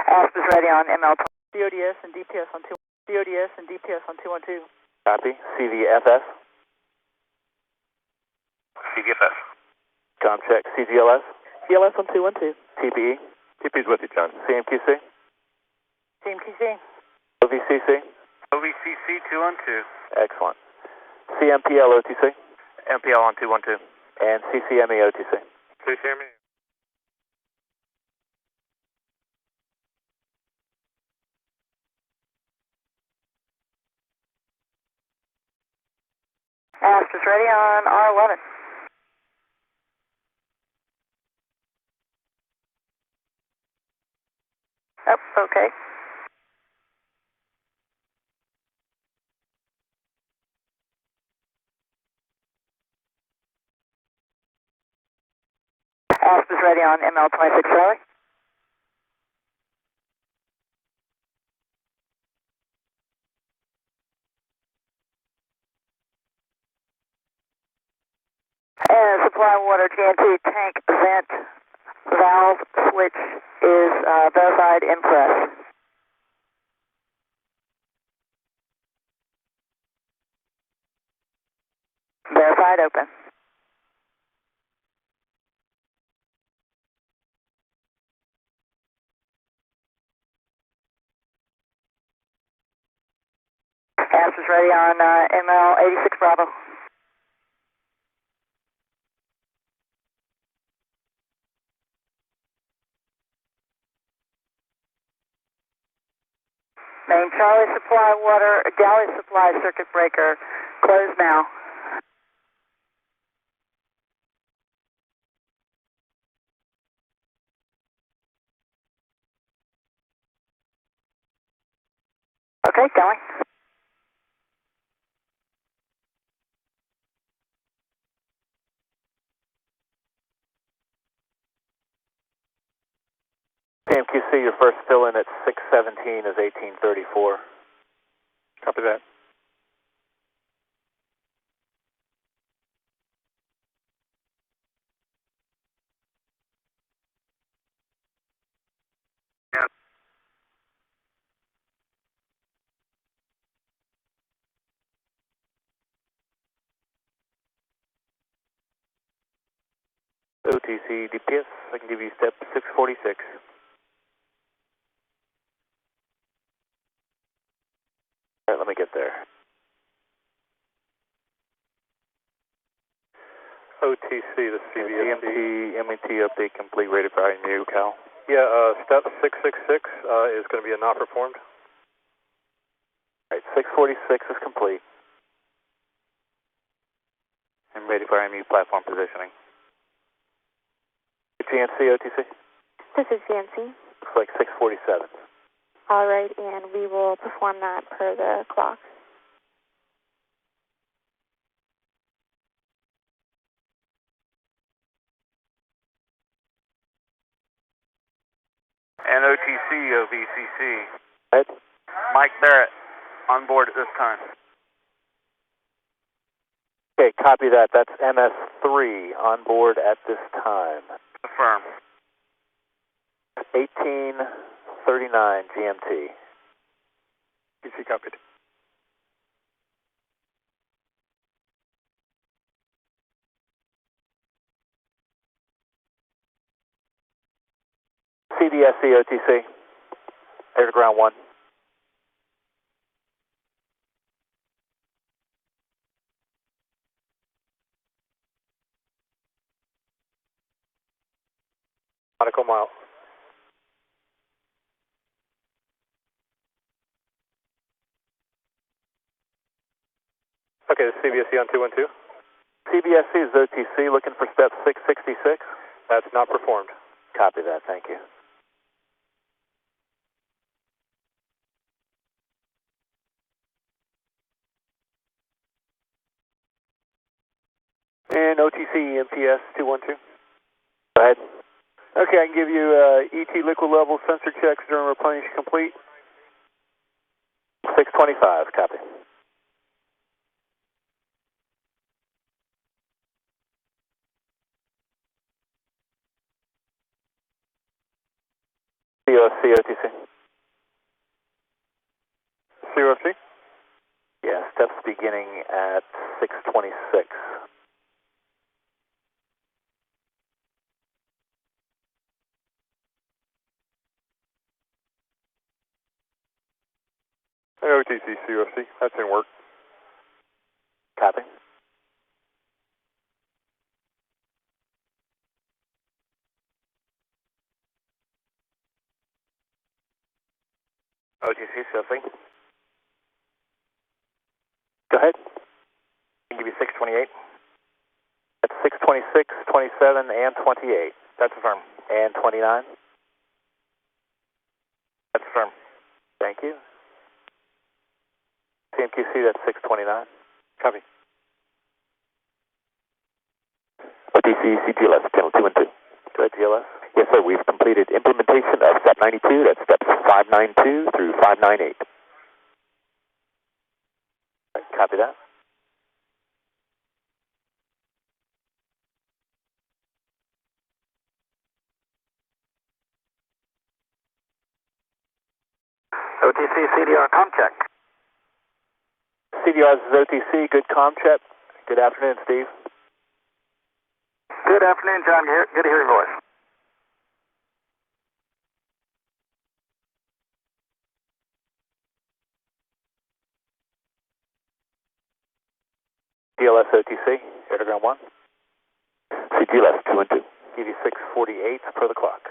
ASP is ready on ML20. CODS and DPS on 2. CODS and DPS on 212. Copy. CVFS. CVFS. Com check. CGLS. CLS on 212. TPE. TP's with you, John. CMQC. CMQC. OVCC. OVCC 212. Excellent. CMPL OTC. MPL on 212. And CCME OTC. CCME. ASP is ready on R11. Oh, okay. ASP is ready on ML26 Charlie. And supply water GNT tank vent valve switch is verified in press. Verified open. ASP is ready on ML86 Bravo. Main Charlie supply water, galley supply circuit breaker, closed now. Okay, going. CMQC, your first fill in at 617 is 1834. Copy that. OTC DPS, I can give you step 646. All right, let me get there. OTC, the CVFD. EMT update complete, rated for IMU, Cal. Yeah, step 666 is going to be a not performed. All right, 646 is complete. And ready for IMU platform positioning. GNC, OTC? This is Nancy. Looks like 647. All right, and we will perform that per the clock. And OTC, OVCC. Ed? Mike Barrett, on board at this time. Okay, copy that. That's MS3 on board at this time. Affirm. 1839 GMT. PC copied. CDSC OTC. Air to ground 1. Nautical mile. Okay, this is CBSC on 212. CBSC is OTC, looking for step 666. That's not performed. Copy that, thank you. And OTC EMPS 212. Go ahead. Okay, I can give you ET liquid level sensor checks during replenish complete. 625, copy. COTC. COC? Yeah, steps beginning at 626. OTC COC, that's in work. Copy. OTC, COC. Go ahead. I'll give you 628. That's 626, 27, and 28. That's affirmed. And 29. That's affirmed. Thank you. CMQC, that's 629. Copy. OTC, CGLS, channel 2 and 2. Go ahead, GLS. Yes, sir. We've completed implementation of step 92. That's steps 592 through 598. Copy that. OTC, CDR, com check. CDR's is OTC. Good comm check. Good afternoon, Steve. Good afternoon, John. Good to hear your voice. GLS OTC, air to ground 1. CGLS 2 and 2. Give you 648 per the clock.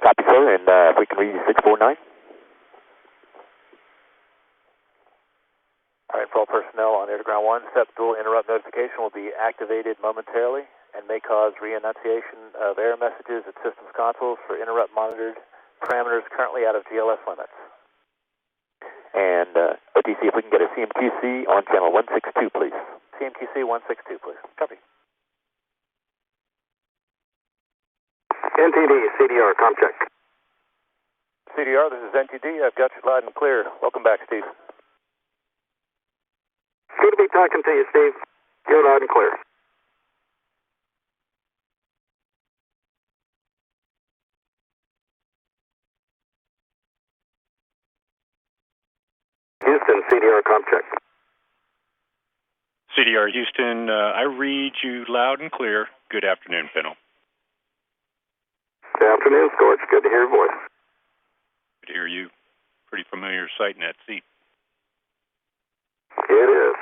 Copy, sir, and if we can read you 649. All right, for all personnel on air to ground 1, STEP dual interrupt notification will be activated momentarily and may cause re-enunciation of error messages at systems consoles for interrupt monitored parameters currently out of GLS limits. And OTC, if we can get a CMQC on channel 162, please. CMQC 162, please. Copy. NTD, CDR, com check. CDR, this is NTD. I've got you loud and clear. Welcome back, Steve. Good to be talking to you, Steve. You're loud and clear. Houston, CDR, com check. CDR Houston, I read you loud and clear. Good afternoon, Fennel. Good afternoon, Scorch. Good to hear your voice. Good to hear you. Pretty familiar sight in that seat. It is.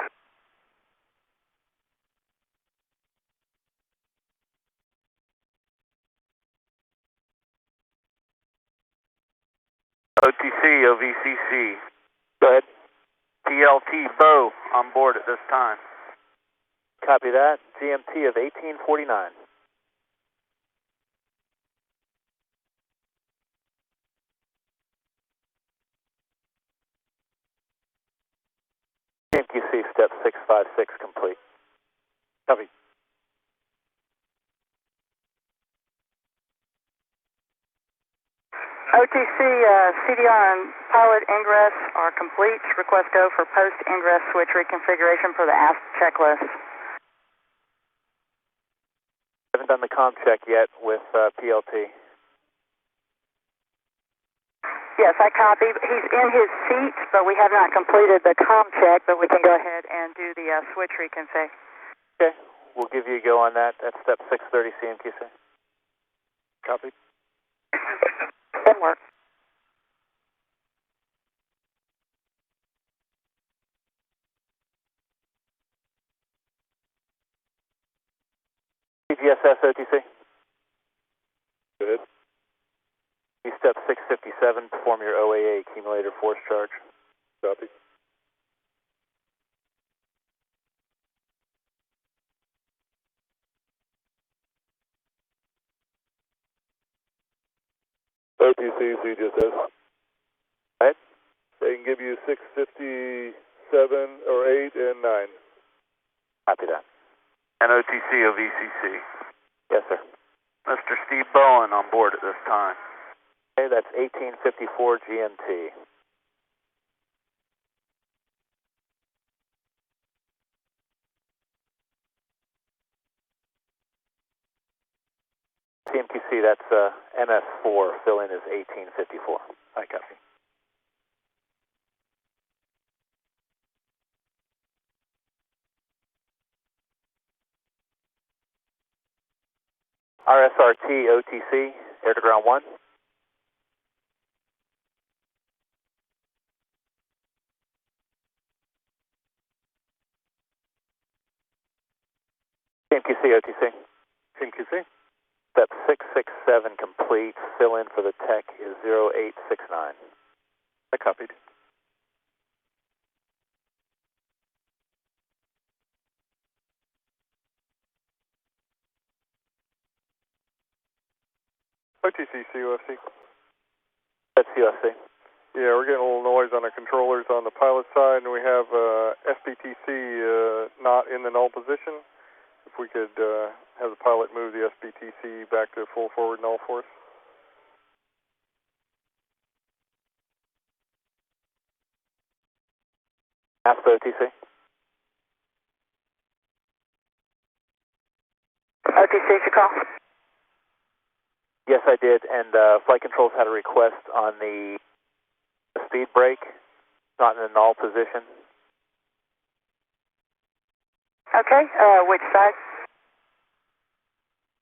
OTC, OVCC. Go ahead. PLT Bo on board at this time. Copy that. GMT of 1849. CMQC step 656 complete. Copy. OTC, CDR and pilot ingress are complete. Request go for post-ingress switch reconfiguration for the ASP checklist. Haven't done the comm check yet with PLT. Yes, I copied. He's in his seat, but we have not completed the comm check, but we can go ahead and do the switch reconfig. Okay, we'll give you a go on that. That's step 630 CMQC. Copy. Good work. CGSS OTC. Good. You step 657, perform your OAA accumulator force charge. Copy. OTC, CGSS. Go ahead. They can give you 657 or 8 and 9. Copy that. And OTC, OVCC. Yes, sir. Mr. Steve Bowen on board at this time. Okay, that's 1854 GMT. CMQC, that's MS4, fill-in is 1854. I copy. RSRT OTC, air to ground 1. CMQC OTC. CMQC. Step 667 complete. Fill-in for the tech is 0869. I copied. OTC CUFC. That's USC. Yeah, we're getting a little noise on the controllers on the pilot side, and we have SBTC not in the null position. If we could have the pilot move the SBTC back to full forward null for us. Ask the OTC. OTC, did you call? Yes, I did, and flight controls had a request on the speed brake, not in a null position. Okay, which side?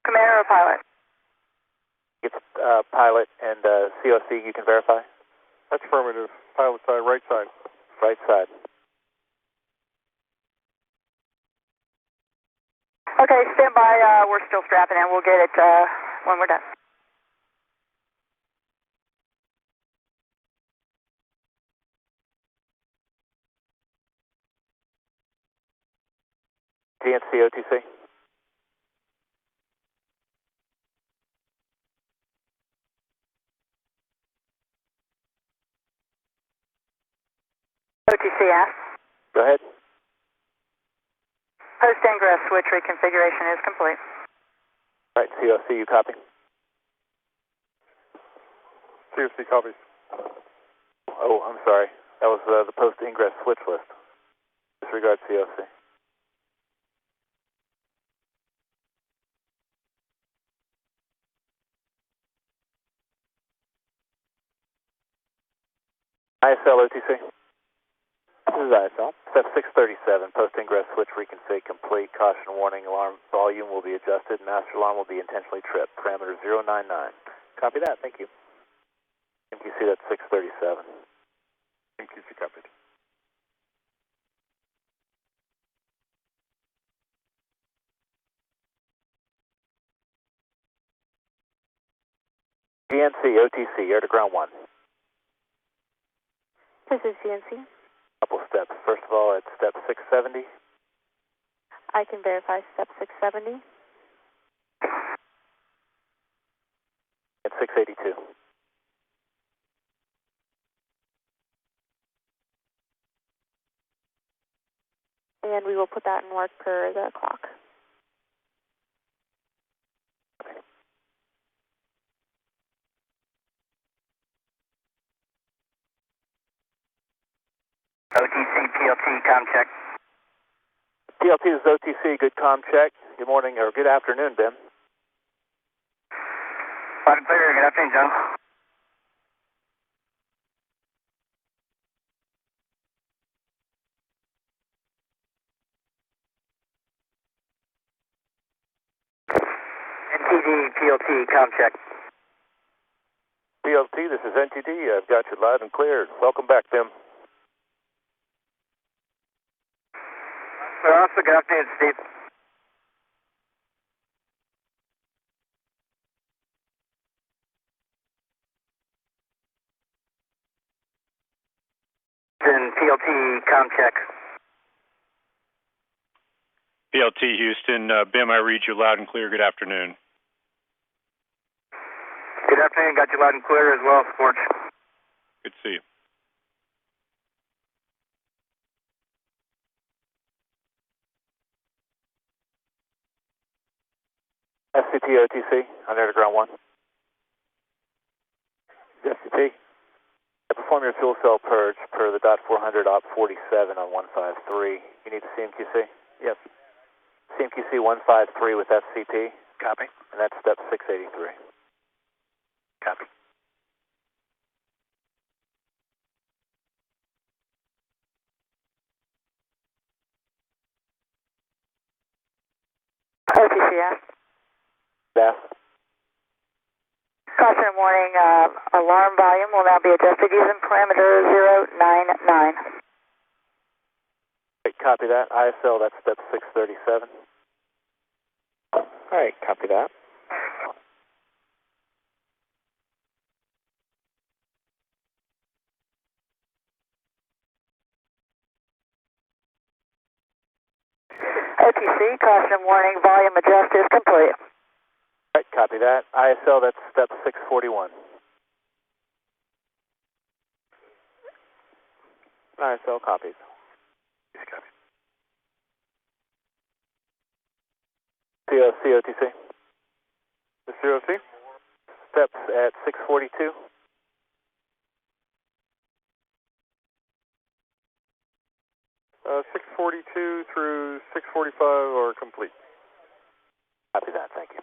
Commander or pilot? It's pilot and COC, you can verify? That's affirmative. Pilot side, right side. Right side. Okay, stand by. We're still strapping in. We'll get it when we're done. GNC OTC. OTC ask. Go ahead. Post ingress switch reconfiguration is complete. Right, COC, you copy? CFC copies. Oh, I'm sorry. That was the post ingress switch list. Disregard COC. ISL OTC. This is ISL. Step 637, post ingress switch reconfig complete. Caution warning, alarm volume will be adjusted. Master alarm will be intentionally tripped. Parameter 099. Copy that, thank you. MQC, that's 637. MQC copied. GNC OTC, air to ground 1. This is GNC. Couple steps. First of all, at step 670. I can verify step 670. At 682. And we will put that in work per the clock. OTC, PLT, com check. PLT is OTC, good comm check. Good morning, or good afternoon, Ben. Loud and clear, good afternoon, John. NTD, PLT, com check. PLT, this is NTD. I've got you loud and clear. Welcome back, Ben. Sir, also good afternoon, Steve. And PLT, com check. PLT Houston, BIM, I read you loud and clear. Good afternoon. Good afternoon, got you loud and clear as well, Scorch. Good to see you. SCP OTC, on air to ground 1. SCP. I perform your fuel cell purge per the .400 op 47 on 153. You need the CMQC? Yes. CMQC 153 with FCP, Copy. and that's step 683. OTCS. Staff. Caution and warning, alarm volume will now be adjusted using parameter 099. Great, copy that. ISL, that's step 637. All right, copy that. OTC, caution and warning, volume adjust is complete. All right, copy that. ISL, that's step 641. ISL copies. COTC. The COC? Steps at 642. Uh, 642 through 645 are complete. Copy that, thank you.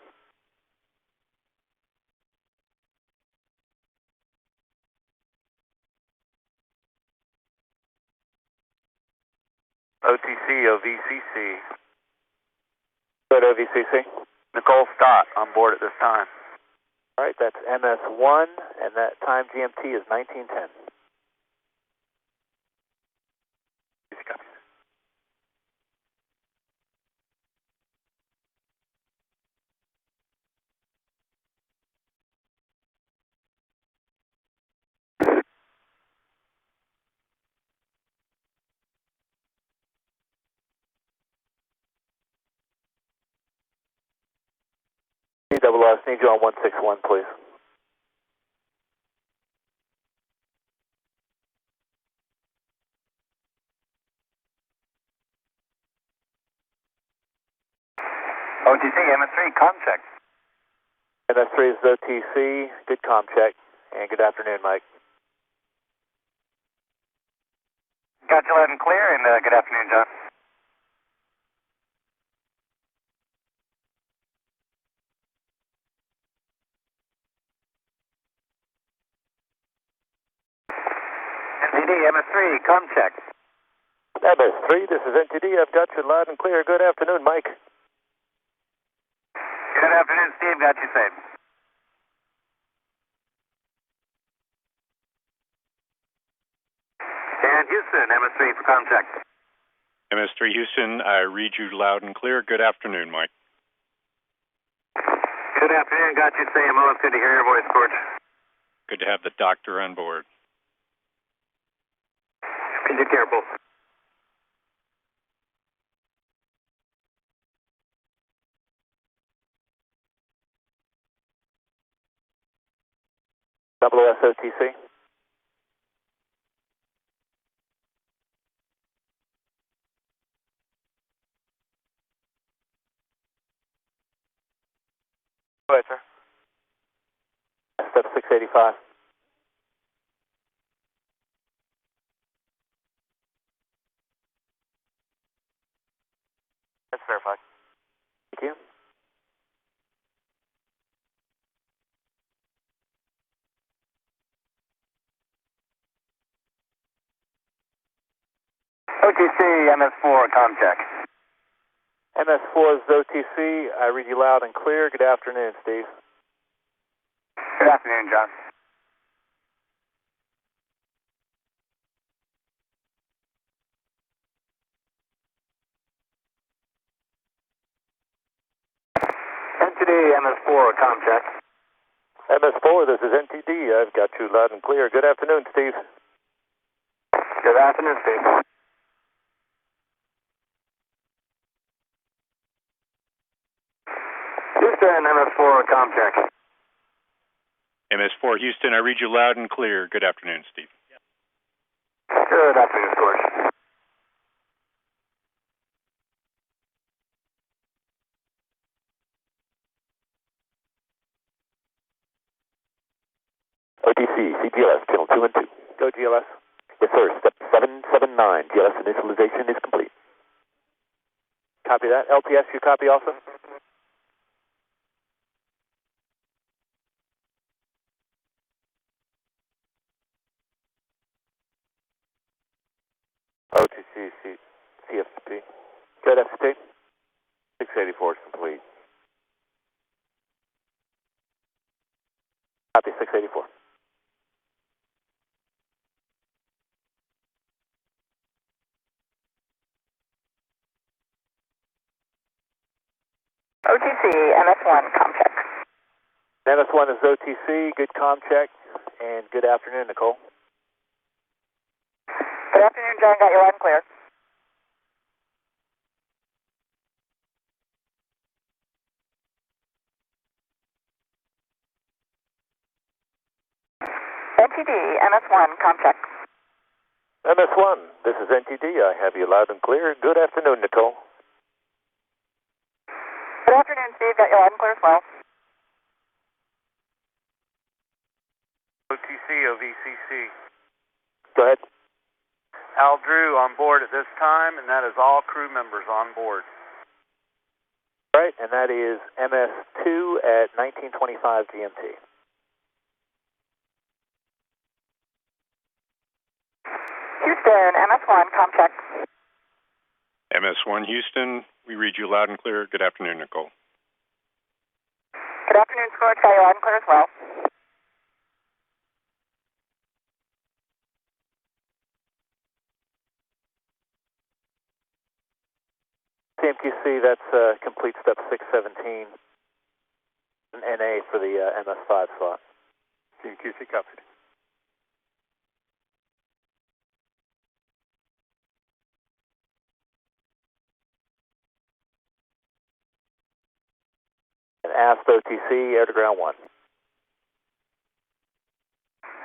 OTC, OVCC. Good, OVCC. Nicole Stott on board at this time. All right, that's MS1, and that time GMT is 1910. CWS, need you on 161, please. OTC, MS3, com check. MS3 is OTC, good comm check, and good afternoon, Mike. Got you loud and clear, and good afternoon, John. NTD, MS3, com check. MS3, this is NTD. I've got you loud and clear. Good afternoon, Mike. Good afternoon, Steve. Got you safe. And Houston, MS3 for com check. MS3 Houston, I read you loud and clear. Good afternoon, Mike. Good afternoon. Got you safe. Well, it's good to hear your voice, George. Good to have the doctor on board. Be careful. WSOTC. Go ahead, sir. Step 685. That's verified. Thank you. OTC, MS4, com check. MS4 is OTC. I read you loud and clear. Good afternoon, Steve. Good afternoon, John. NTD, MS4, com check. MS4, this is NTD. I've got you loud and clear. Good afternoon, Steve. Good afternoon, Steve. Houston, MS4, com check. MS4 Houston, I read you loud and clear. Good afternoon, Steve. Good afternoon, George. OTC, CGLS, channel 2 and 2. Go GLS. Yes, sir. Step 779. GLS initialization is complete. Copy that. LPS, you copy also? OTC, CFP. Good, FCT. 684 is complete. Copy 684. OTC, MS1, com check. MS1 is OTC, good com check, and good afternoon, Nicole. Good afternoon, John. Got you loud and clear. NTD, MS1, com check. MS1, this is NTD. I have you loud and clear. Good afternoon, Nicole. Good afternoon, Steve. Got you loud and clear as well. OTC, OVCC. Go ahead. Al Drew on board at this time, and that is all crew members on board. All right, and that is MS2 at 1925 GMT. Houston, MS1, com check. MS1 Houston, we read you loud and clear. Good afternoon, Nicole. Good afternoon, Scorch. Got you loud and clear as well. CMQC, that's complete step 617, an NA for the MS5 slot. CMQC copied. And ASP OTC, air to ground 1.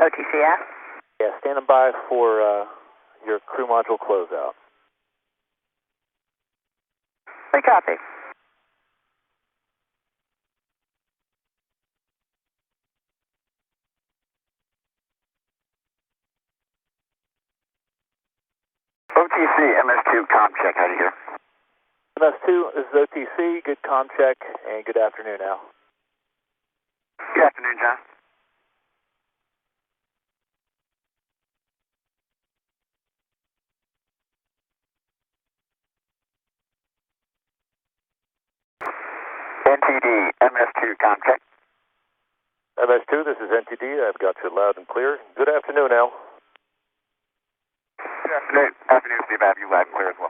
OTC, yeah? Yeah, standing by for your crew module closeout. We copy. OTC, MS2, com check. How do you hear? MS2, this is OTC, good com check, and good afternoon, Al. Good afternoon, John. NTD, MS2, com check. MS2, this is NTD. I've got you loud and clear. Good afternoon, Al. Good afternoon. Afternoon, Steve. I have you loud and clear as well.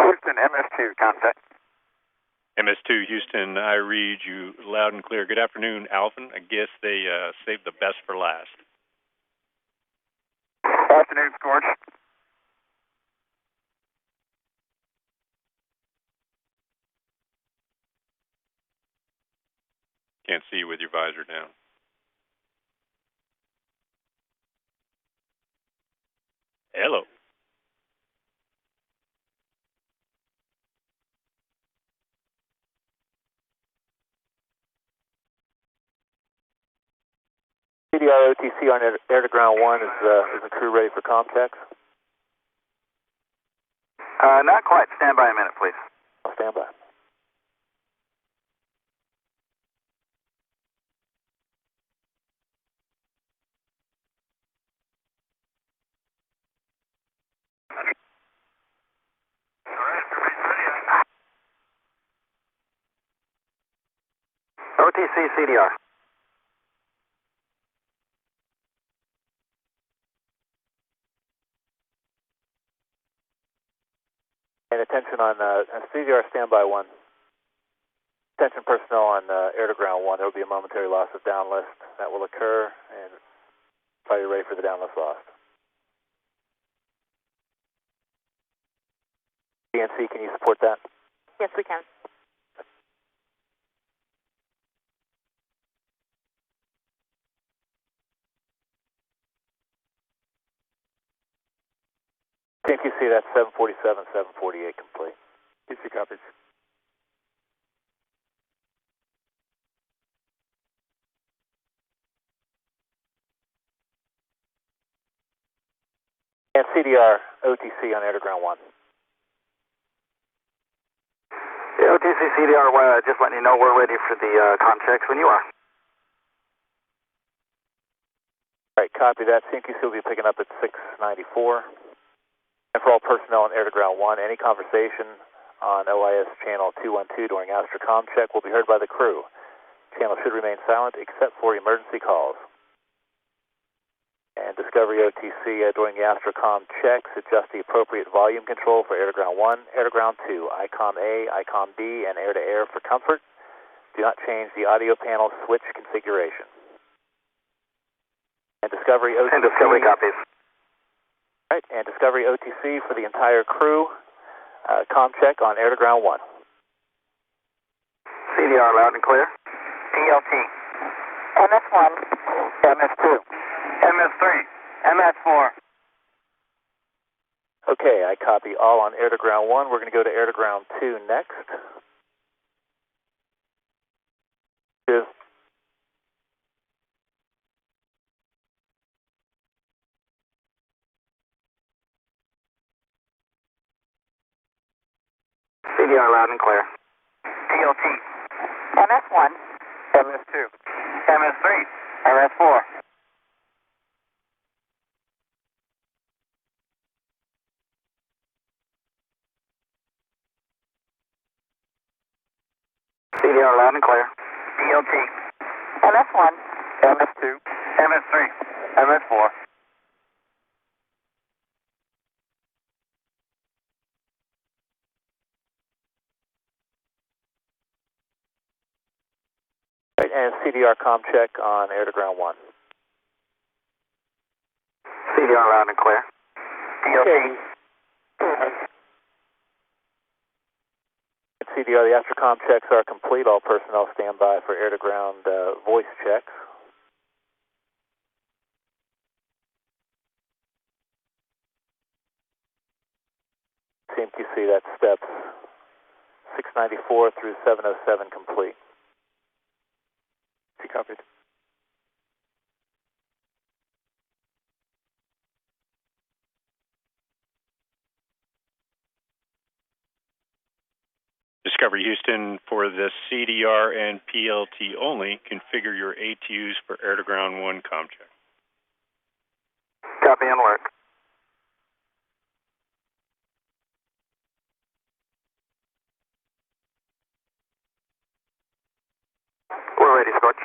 Houston, MS2, com check. MS2 Houston, I read you loud and clear. Good afternoon, Alvin. I guess they saved the best for last. Afternoon, Scorch. Can't see you with your visor down. Hello. CDR OTC on air to ground 1. Is the crew ready for com checks? Not quite. Stand by a minute, please. I'll stand by. OTC, CDR. And attention on CDR standby 1. Attention personnel on air to ground 1. There will be a momentary loss of downlist that will occur, and are you ready for the downlist loss? DNC, can you support that? Yes, we can. CMQC, that's 747, 748 complete. QC copies. And CDR OTC on air to ground 1. Yeah, OTC, CDR, just letting you know we're ready for the com checks when you are. All right, copy that. CMQC will be picking up at 694. And for all personnel on air to ground 1, any conversation on OIS channel 212 during Astrocom check will be heard by the crew. Channel should remain silent except for emergency calls. And Discovery OTC during the Astrocom checks, adjust the appropriate volume control for air to ground 1, air to ground 2, ICOM A, ICOM D, and air to air for comfort. Do not change the audio panel switch configuration. And Discovery OTC. And Discovery copies. Right, and Discovery OTC for the entire crew. Com check on air to ground 1. CDR loud and clear. PLT. MS1. MS2. MS3. MS4. Okay, I copy all on air to ground 1. We're going to go to air to ground 2 next. Cheers. CDR loud and clear. PLT. MS1. MS2. MS3. MS4. CDR loud and clear. PLT. MS1. MS2. MS3. MS4. Right, and CDR com check on air to ground 1. CDR loud and clear. PLT. CDR, the Astrocom checks are complete. All personnel stand by for air to ground voice checks. CMQC, that's steps 694 through 707 complete. Copied. Discovery Houston, for the CDR and PLT only, configure your ATUs for air to ground 1 com check. Copy and work. We're ready, Scorch.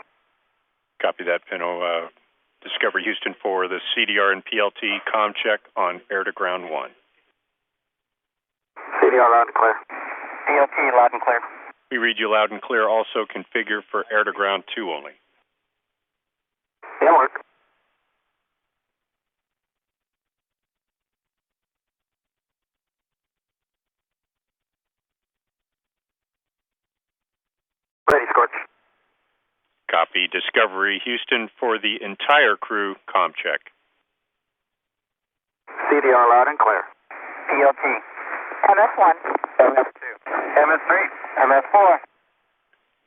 Copy that, Pinto. Discovery Houston, for the CDR and PLT com check on air to ground 1. CDR loud and clear. PLT loud and clear. We read you loud and clear. Also configure for air to ground 2 only. And work. Ready, Scorch. Copy. Discovery Houston, for the entire crew com check. CDR loud and clear. PLT. MS1. MS2. MS3. MS4.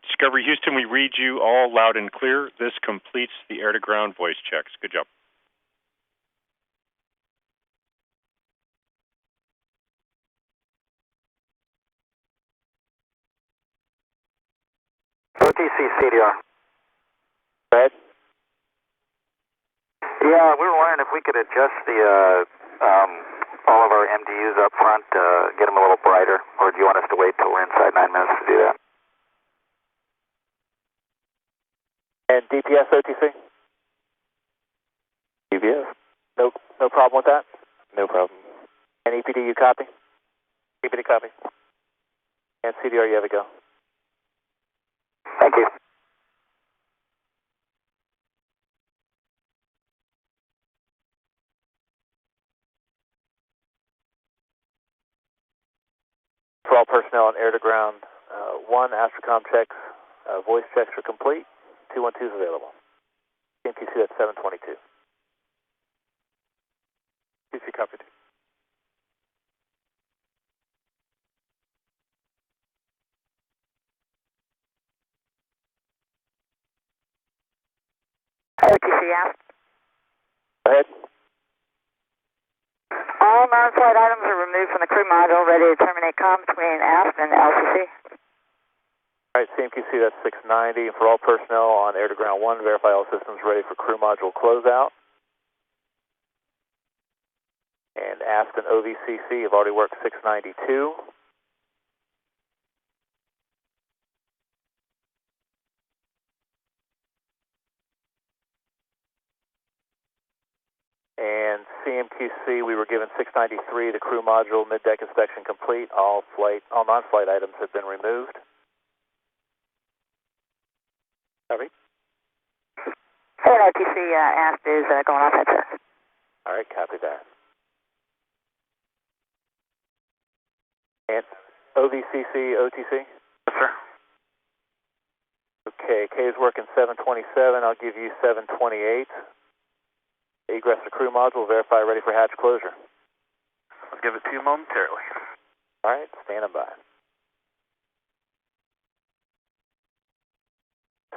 Discovery Houston, we read you all loud and clear. This completes the air to ground voice checks. Good job. OTC CDR. Go ahead. Yeah, we were wondering if we could adjust the all of our MDUs up front, get them a little brighter, or do you want us to wait till we're inside 9 minutes to do that? And DPS OTC? DPS. No problem with that? No problem. And EPD, you copy? EPD copy. And CDR, you have a go. Thank you. For all personnel on air to ground 1, Astrocom checks, voice checks are complete. 212 is available. CMTC, that's 722. CC copied. OTC asked. Go ahead. All non-flight items are removed from the crew module, ready to terminate comm between ASP and LCC. All right, CMQC, that's 690. For all personnel on air to ground 1, verify all systems ready for crew module closeout. And ASP and OVCC have already worked 692. And CMQC, we were given 693, the crew module mid-deck inspection complete. All non-flight items have been removed. Copy. Hey, OTC, aft is going off headset. All right, copy that. And OVCC, OTC? Yes, sir. Okay, K is working 727. I'll give you 728. Egress to crew module, verify ready for hatch closure. I'll give it to you momentarily. All right, standing by.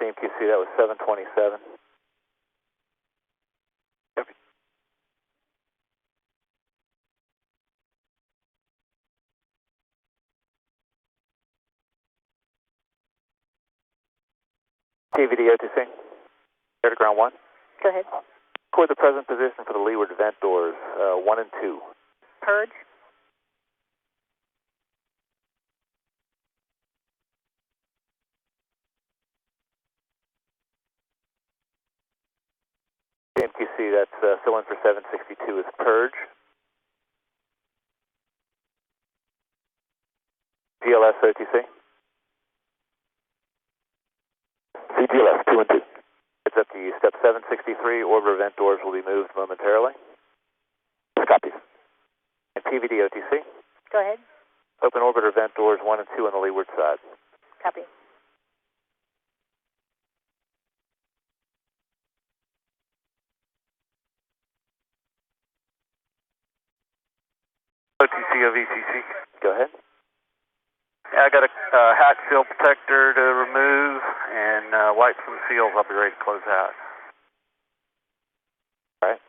CMQC, that was 727. Yep. TVD OTC, air to ground 1. Go ahead. Record the present position for the leeward vent doors, 1 and 2. Purge. CMQC, that's fill in for 762 is purge. GLS OTC. CGLS 2 and 2. It's up to you. Step 763, orbiter vent doors will be moved momentarily. Copy. And PVD OTC. Go ahead. Open orbiter vent doors 1 and 2 on the leeward side. Copy. OTC OVCC. Go ahead. Yeah, I got a hatch seal protector to remove and wipe some seals. I'll be ready to close the hatch. All right.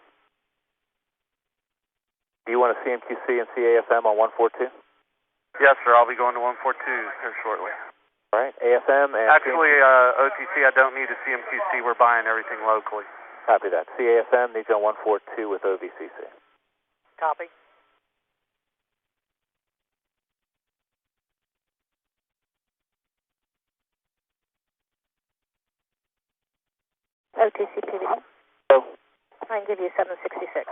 Do you want a CMQC and CAFM on 142? Yes, sir. I'll be going to 142 here shortly. All right. AFM and Actually, OTC, I don't need a CMQC. We're buying everything locally. copy that. CAFM needs you on 142 with OVCC. Copy. OTC PVD. So, I can give you 766.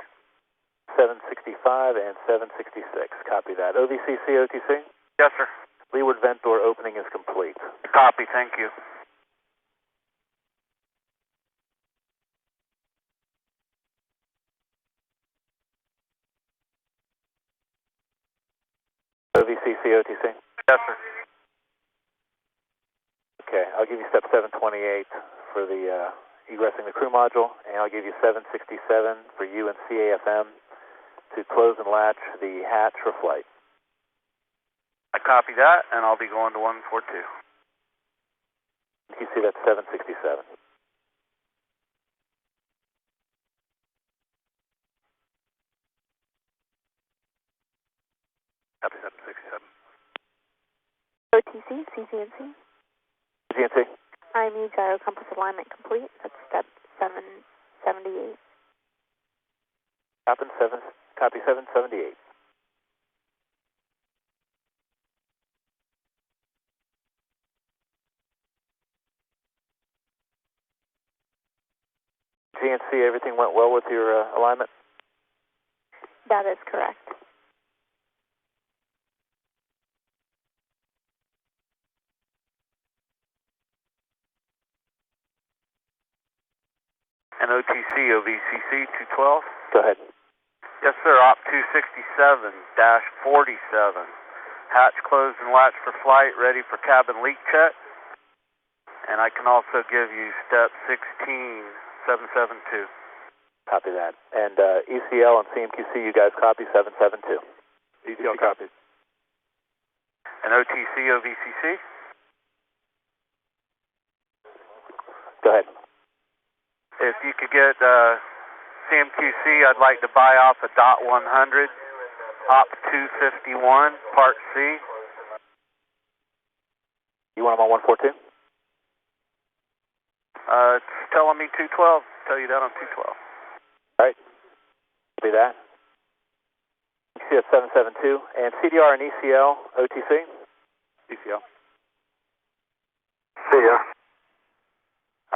765 and 766. Copy that. OVCC, OTC? Yes, sir. Leeward vent door opening is complete. Copy. Thank you. OVCC, OTC? Yes, sir. Okay, I'll give you step 728 for the egressing the crew module, and I'll give you 767 for you and CAFM to close and latch the hatch for flight. I copy that, and I'll be going to 142. You see that's 767. Copy 767. OTC, CCNC. GNC? IME gyro compass alignment complete. That's step 778. Copy 778. GNC, everything went well with your alignment? That is correct. And OTC OVCC 212. Go ahead. Yes, sir. Op 267-47. Hatch closed and latched for flight, ready for cabin leak check. And I can also give you step 16772. Copy that. And ECL and CMQC, you guys copy 772. ECL copies. And OTC OVCC. Go ahead. If you could get CMQC, I'd like to buy off a DOT 100, Op 251, Part C. You want them on 142? It's telling me 212. Tell you that on 212. All right. Copy that. You see that's 772. And CDR and ECL, OTC? ECL. See ya.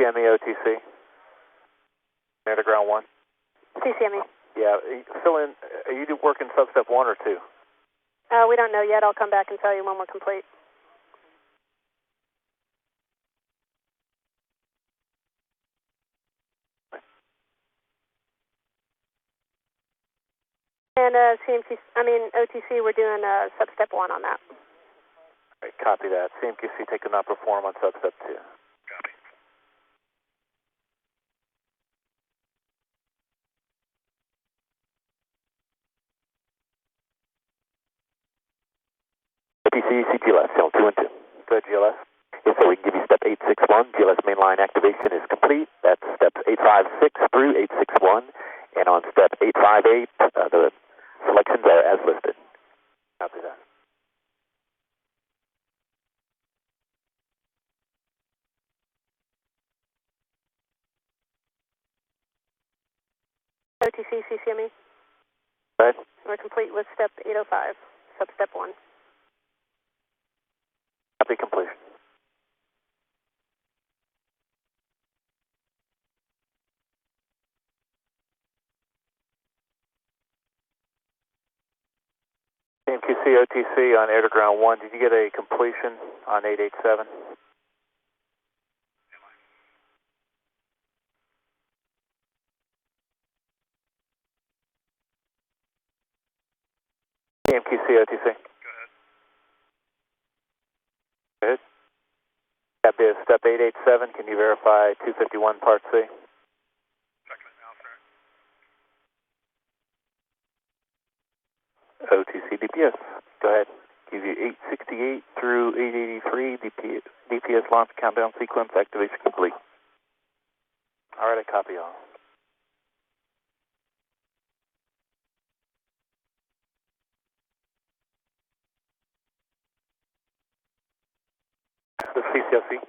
CCME OTC. Air to ground 1. CCME. Yeah, fill in, are you working sub-step 1 or 2? We don't know yet. I'll come back and tell you when we're complete. And OTC, we're doing sub-step 1 on that. All right, copy that. CMQC take a not perform on sub-step 2. Copy. OTC, CGLS, channel 2 and 2. Go ahead, GLS. Yes, sir, we can give you step 861. GLS mainline activation is complete. That's steps 856 through 861. And on step 858, the selections are as listed. Copy that. OTC, CCME. Go ahead. We're complete with step 805, sub-step 1. Copy completion. CMQC OTC on air to ground 1. Did you get a completion on 887? CMQC OTC. Go ahead. Good. That is step 887. Can you verify 251 part C? Checking it now, sir. OTC DPS. Go ahead. Give you 868 through 883. DPS launch countdown sequence activation complete. All right, I copy all. The CCLC.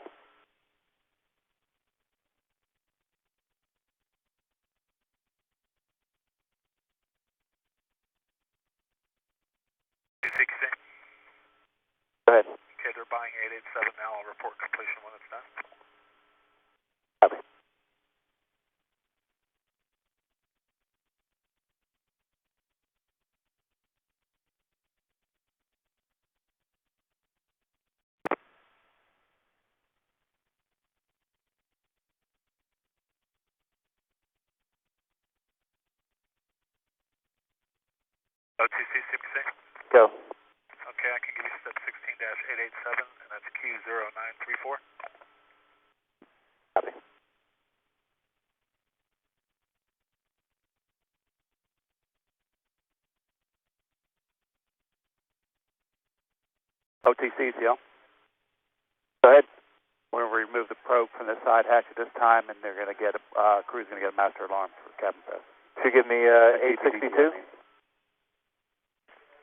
Go ahead. Okay, they're buying 887 now. I'll report completion when it's done. Copy. OTC, CMQC. Go. Okay, I can give you step 16-887, and that's Q0934. Copy. OTC, CL. Go ahead. We're going to remove the probe from the side hatch at this time, and they're going to get crew's going to get a master alarm for cabin press. Should you give me 862?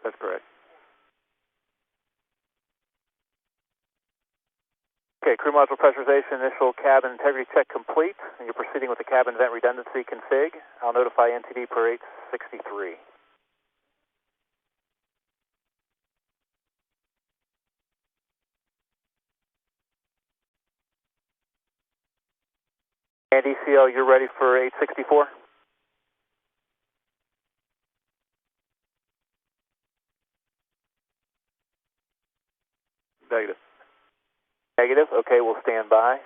That's correct. Okay, crew module pressurization, initial cabin integrity check complete, and you're proceeding with the cabin vent redundancy config. I'll notify NTD per 863. And ECL, you're ready for 864? Negative. Negative. Okay, we'll stand by.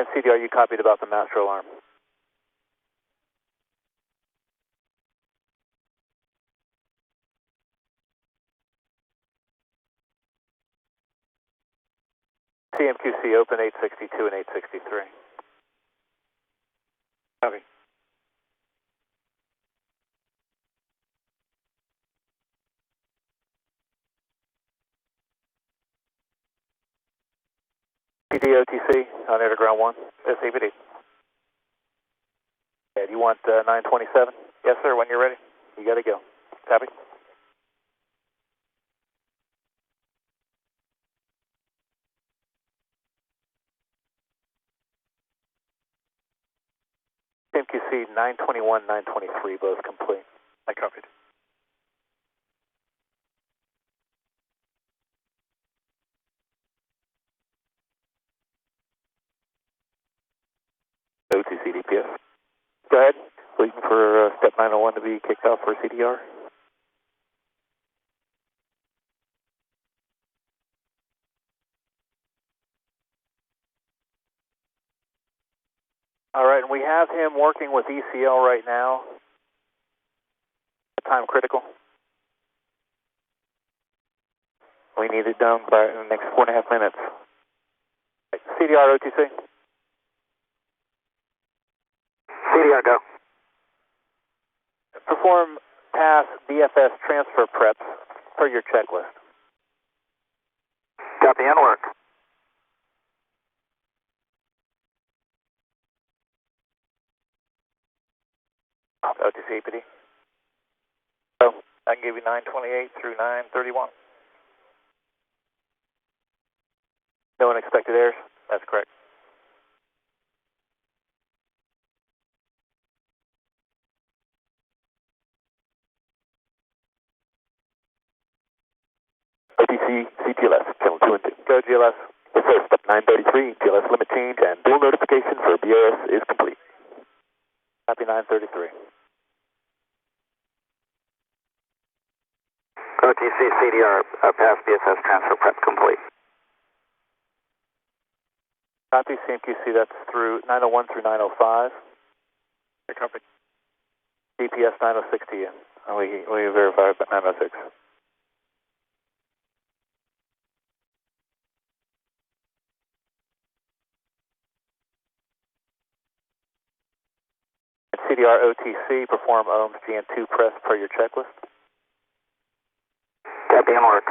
And CDR, you copied about the master alarm. CMQC open 862 and 863. Copy. PDOTC on air to ground 1. SAPD. Yeah, do you want 927? Yes, sir, when you're ready. You got to go. Copy. CMQC 921, 923, both complete. I copied. CDPS. Go ahead. Waiting for step 901 to be kicked off for CDR. All right, and we have him working with ECL right now. Time critical. We need it done by the next 4.5 minutes. CDR OTC. CDR, go. Perform task BFS transfer preps per your checklist. Copy and work. OTC APD. So I can give you 928 through 931. No unexpected errors? That's correct. OTC CGLS, channel 2 and 2. Go GLS. Yes, sir. Step 933, GLS limit change and dual notification for BRS is complete. Copy 933. OTC CDR, pass BFS transfer prep complete. Copy CMQC, that's through 901 through 905. Copy. DPS 906 to you. We verified 906. CDR OTC, perform OHM's GN2 press per your checklist. Copy and work.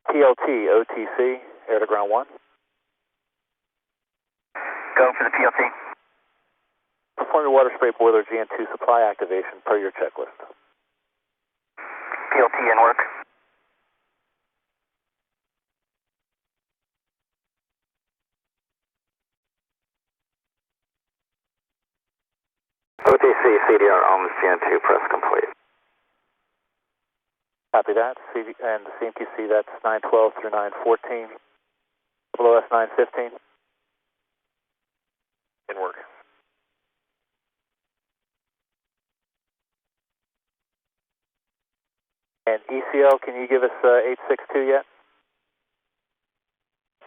PLT OTC, air to ground 1. Go for the PLT. Perform your water spray boiler GN2 supply activation per your checklist. PLT and work. OTC CDR OHM's GN2 press complete. Copy that. And the CMQC, that's 912 through 914. OS 915. In work. And ECL, can you give us 862 yet?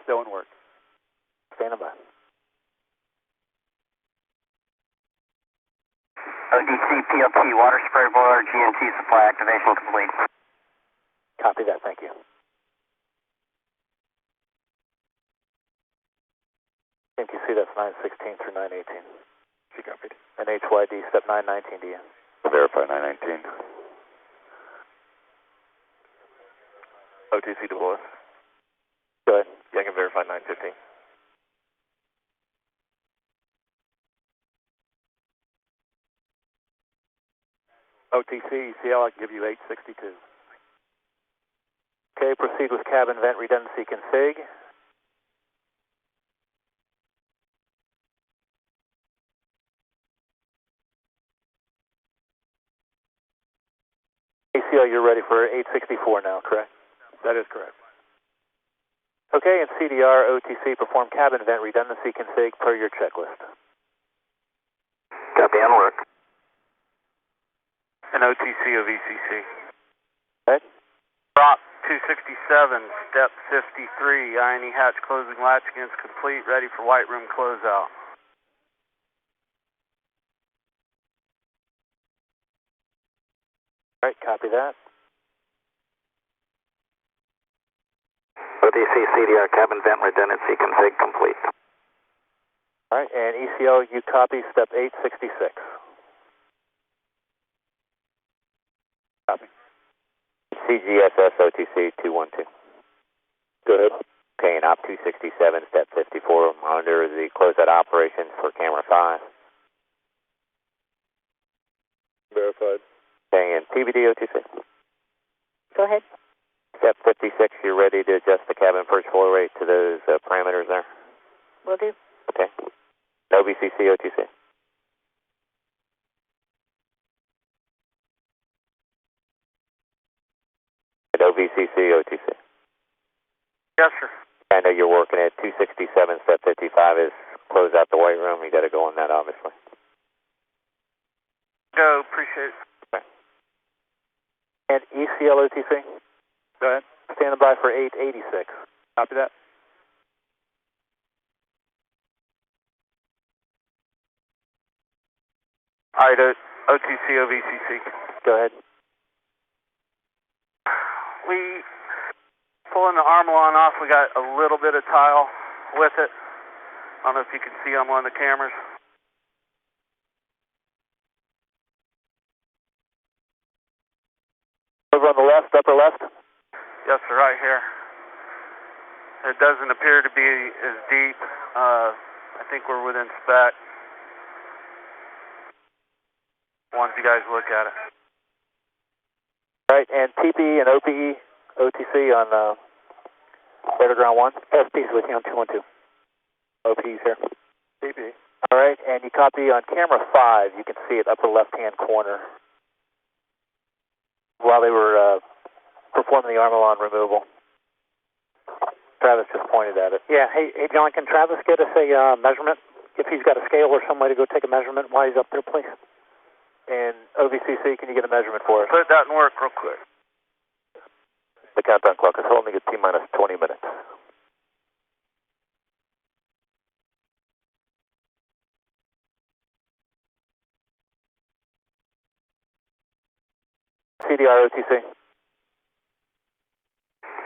Still in work. Standing by. OTC PLT water spray boiler GNT supply activation complete. Copy that, thank you. CMQC, that's 916 through 918. She copied. And HYD, step 919 to you. Verify 919. OTC to Willis. Go ahead. Yeah, I can verify 915. OTC, ECL, I can give you 862. Okay, proceed with cabin vent redundancy config. ACL, you're ready for 864 now, correct? That is correct. Okay, and CDR, OTC, perform cabin vent redundancy config per your checklist. Copy and work. An OTC of ECC. Okay. Prop 267, step 53, INE hatch closing latch against complete, ready for white room closeout. All right, copy that. OTC CDR cabin vent redundancy config complete. All right, and ECL, you copy step 866. Copy. CGSS OTC 212. Go ahead. Okay, and op 267, step 54, monitor the closeout operation for camera 5. Verified. Okay, and PVD OTC. Go ahead. Step 56, you're ready to adjust the cabin purge flow rate to those parameters there? Will do. Okay. OBCC OTC. VCC, OTC. Yes, sir. I know you're working at 267, step 55 is close out the white room. You got to go on that, obviously. Go, appreciate it. Okay. And ECL OTC? Go ahead. Standing by for 886. Copy that. All right, OTC, OVCC. Go ahead. We pulling the Armalon off. We got a little bit of tile with it. I don't know if you can see on one of the cameras. Over on the left, upper left? Yes, sir, right here. It doesn't appear to be as deep. I think we're within spec. Once you guys look at it. All right, and TPE and OPE, OTC on Radar Ground 1. SP's with you on 212. OPE's here. TPE. All right, and you copy on camera 5. You can see it upper left-hand corner. While they were performing the Armalon removal. Travis just pointed at it. Yeah, hey John, can Travis get us a measurement? If he's got a scale or some way to go take a measurement while he's up there, please. And OVCC, can you get a measurement for us? Put that in work real quick. The countdown clock is holding at T-minus 20 minutes. CDR OTC.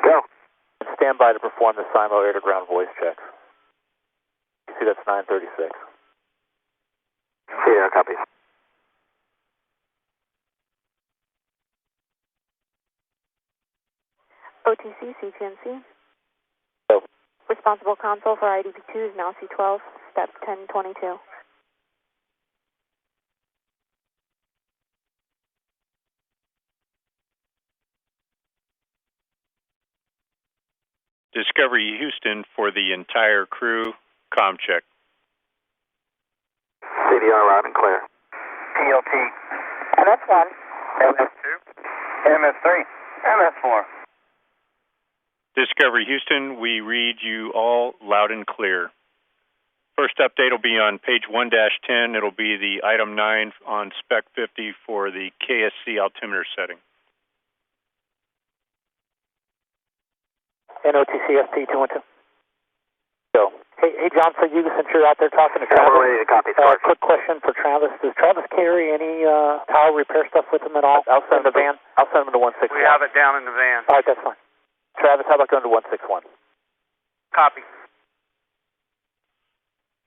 Go. Stand by to perform the SIMO air-to-ground voice checks. You see that's 936. CDR copy. OTC, CTNC. Go. Responsible console for IDP2 is now C12, step 1022. Discovery Houston for the entire crew, comm check. CDR loud and clear. PLT. MS1. MS2. MS3. MS4. Discovery Houston, we read you all loud and clear. First update will be on page 1-10. It'll be the item 9 on spec 50 for the KSC altimeter setting. NOTC SP 212. Go. Hey John, for you, since you're out there talking to Travis, we're ready to copy. Quick question for Travis. Does Travis carry any tower repair stuff with him at all? I'll send in the van. I'll send him to 161. We have it down in the van. All right, that's fine. Travis, how about going to 161? Copy.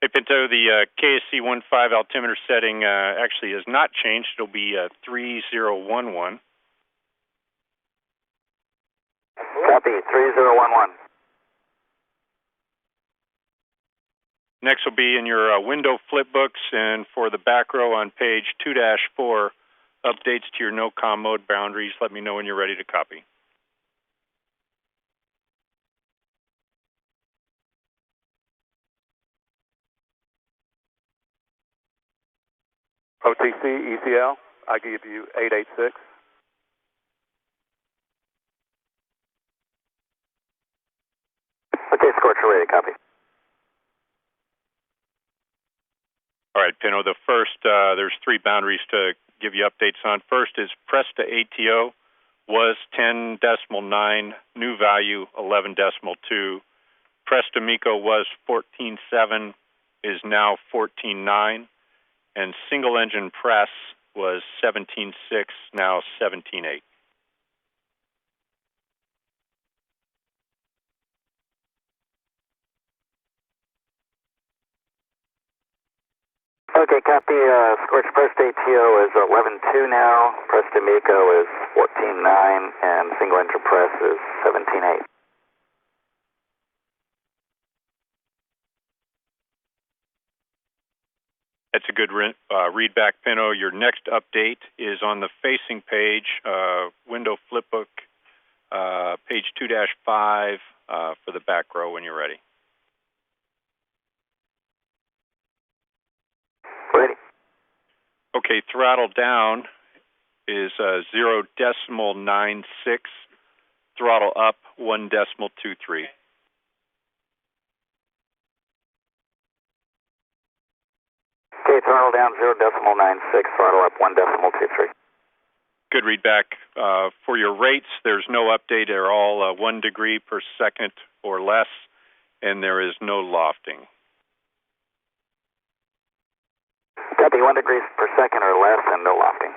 Hey Pinto, the KSC 15 altimeter setting actually has not changed. It'll be 3011. Copy, 3011. Next will be in your window flip books, and for the back row on page 2-4, updates to your no-comm mode boundaries. Let me know when you're ready to copy. OTC, ECL, I give you 886. Okay, Scorcher ready to copy. All right, Pinto, the first, there's 3 boundaries to give you updates on. First is Presta ATO was 10.9, new value 11.2. Presta MECO was 14.7, is now 14.9. And single engine press was 17.6, now 17.8. Okay, copy. Scorch Presta ATO is 11.2 now. Presta MECO is 14.9, and single engine press is 17.8. That's a good read back, Pinto. Your next update is on the facing page, window flipbook, page 2-5 for the back row when you're ready. Ready. Okay, throttle down is 0.96. throttle up 1.23. Okay, throttle down 0.96, throttle up 1.23. Good read back. For your rates, there's no update. They're all 1 degree per second or less, and there is no lofting. Copy, 1 degree per second or less and no lofting.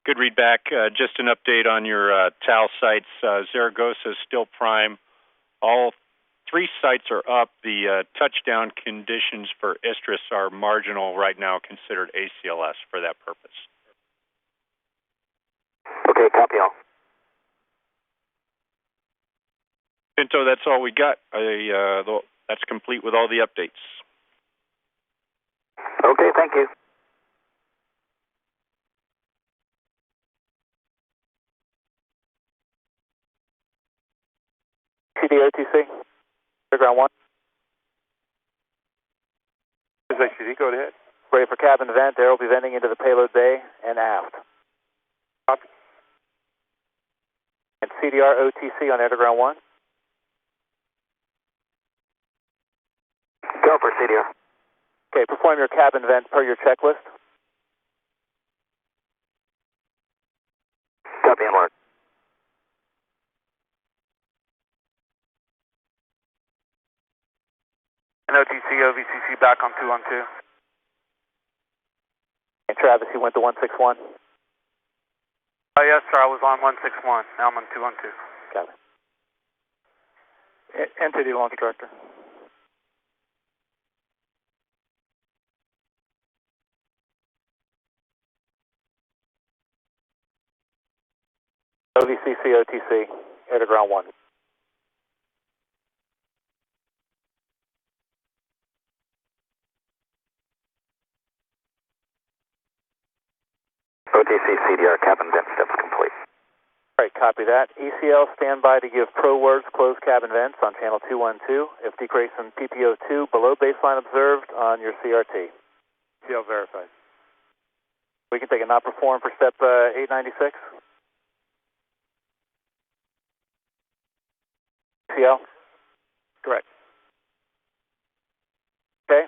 Good read back. Just an update on your TAL sites. Zaragoza is still prime. All 3 sites are up. The touchdown conditions for Istris are marginal right now, considered ACLS for that purpose. Okay, copy all. Pinto, that's all we got. That's complete with all the updates. Okay, thank you. CDOTC, ground 1. Is HCD, go ahead. Ready for cabin vent. Air will be venting into the payload bay and aft. Copy. And CDR OTC on air to ground 1. Go for CDR. Okay, perform your cabin vent per your checklist. Copy and work. And OTC, OVCC back on 212. And Travis, you went to 161. Oh, yes, sir, I was on 161. Now I'm on 212. Got it. Entity launch director. OVCC, OTC, air to ground 1. OTC CDR cabin vent steps complete. All right, copy that. ECL, stand by to give pro words closed cabin vents on channel 212. If decrease in PPO2 below baseline observed on your CRT. CL verified. We can take a not perform for step 896. CL? Correct. Okay.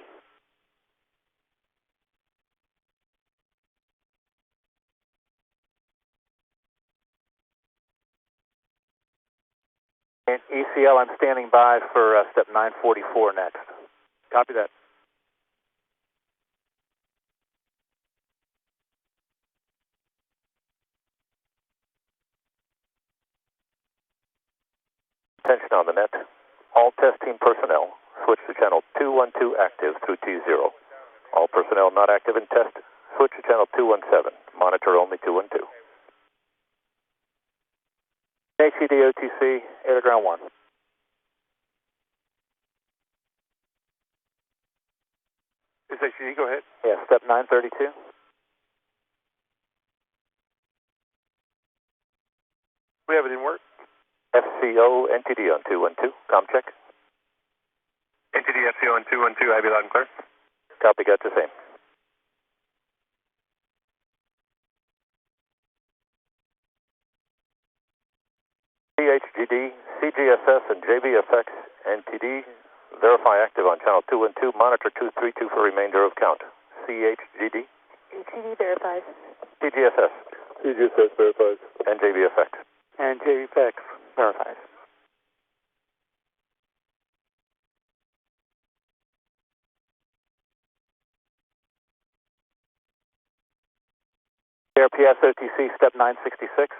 And ECL, I'm standing by for step 944 next. Copy that. Attention on the net. All test team personnel, switch to channel 212 active through T0. All personnel not active in test, switch to channel 217. Monitor only 212. HCD OTC, air to ground 1. Is HCD, go ahead. Yeah, step 932. We have it in work. FCO NTD on 212, com check. NTD FCO on 212, IB loud and clear. Copy, got the same. CHGD, CGSS, and JVFX, NTD, verify active on channel 212, monitor 232 for remainder of count. CHGD. HCD verifies. CGSS. CGSS verifies. And JVFX. And JVFX verifies. JRPS OTC, step 966.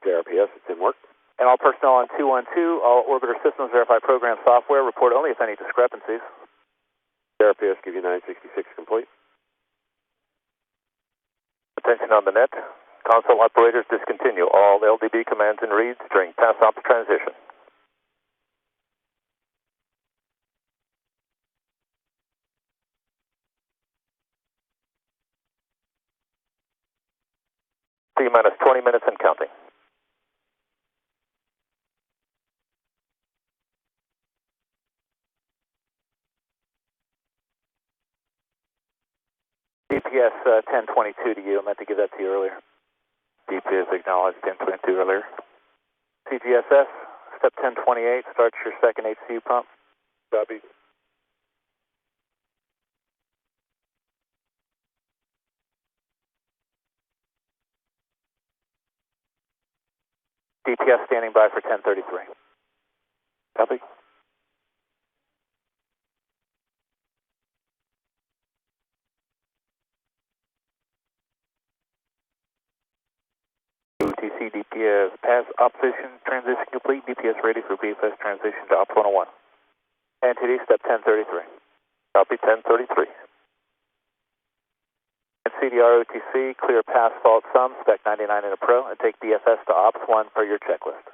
JRPS, it's in work. And all personnel on 212, all orbiter systems verify program software, report only if any discrepancies. JRPS, give you 966 complete. Attention on the net. Console operators discontinue all LDB commands and reads during pass-ops transition. T-minus 20 minutes and counting. DPS 1022 to you. I meant to give that to you earlier. DPS acknowledged 1022 earlier. CGSS, step 1028, start your second HCU pump. Copy. DPS standing by for 1033. Copy. OTC DPS pass opposition transition complete. DPS ready for BFS transition to Ops 101. NTD step 1033. Copy 1033. And CDR OTC clear pass fault sum spec 99 in a pro and take BFS to Ops 1 per your checklist.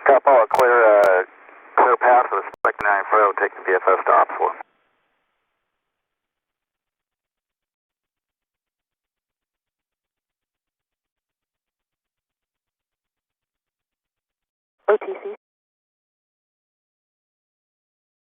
Couple, a clear path with a spec 9 pro, take the BFS to Ops 1. OTC